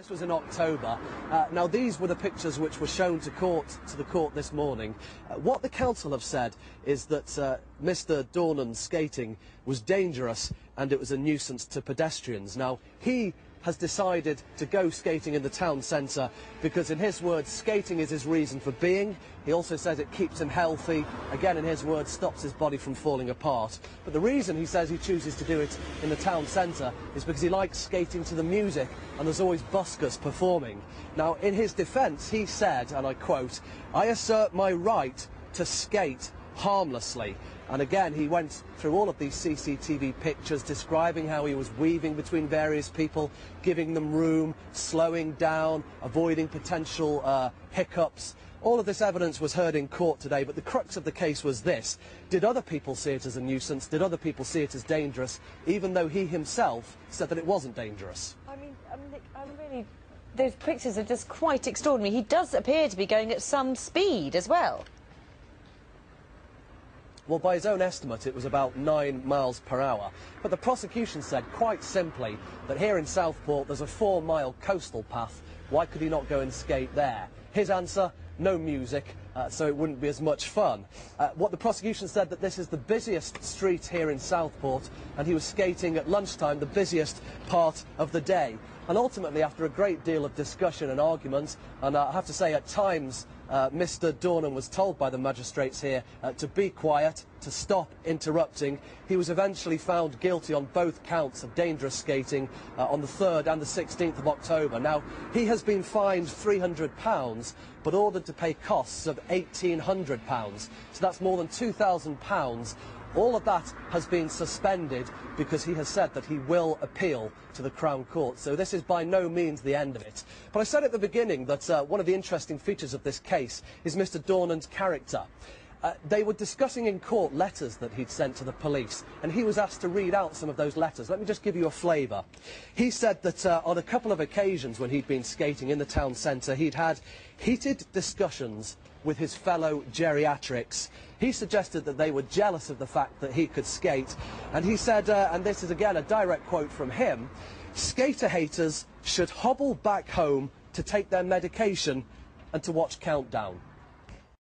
This was in October. Now, these were the pictures which were shown to the court this morning. What the council have said is that Mr. Dornan's skating was dangerous and it was a nuisance to pedestrians. Now, he has decided to go skating in the town centre because, in his words, skating is his reason for being. He also says it keeps him healthy. Again, in his words, stops his body from falling apart. But the reason he says he chooses to do it in the town centre is because he likes skating to the music and there's always buskers performing. Now, in his defence, he said, and I quote, "I assert my right to skate harmlessly." And again, he went through all of these CCTV pictures describing how he was weaving between various people, giving them room, slowing down, avoiding potential hiccups. All of this evidence was heard in court today, but the crux of the case was this. Did other people see it as a nuisance? Did other people see it as dangerous, even though he himself said that it wasn't dangerous? I mean, really, those pictures are just quite extraordinary. He does appear to be going at some speed as well. Well, by his own estimate, it was about 9 miles per hour. But the prosecution said, quite simply, that here in Southport there's a 4-mile coastal path. Why could he not go and skate there? His answer, no music, so it wouldn't be as much fun. What the prosecution said, that this is the busiest street here in Southport, and he was skating at lunchtime, the busiest part of the day. And ultimately, after a great deal of discussion and argument, and I have to say at times Mr. Dornan was told by the magistrates here to be quiet, to stop interrupting. He was eventually found guilty on both counts of dangerous skating on the 3rd and the 16th of October. Now, he has been fined £300, but ordered to pay costs of £1,800. So that's more than £2,000. All of that has been suspended because he has said that he will appeal to the Crown Court. So this is by no means the end of it. But I said at the beginning that one of the interesting features of this case is Mr. Dornan's character. They were discussing in court letters that he'd sent to the police, and he was asked to read out some of those letters. Let me just give you a flavour. He said that on a couple of occasions when he'd been skating in the town centre, he'd had heated discussions with his fellow geriatrics. He suggested that they were jealous of the fact that he could skate, and he said, and this is again a direct quote from him, "Skater haters should hobble back home to take their medication and to watch Countdown."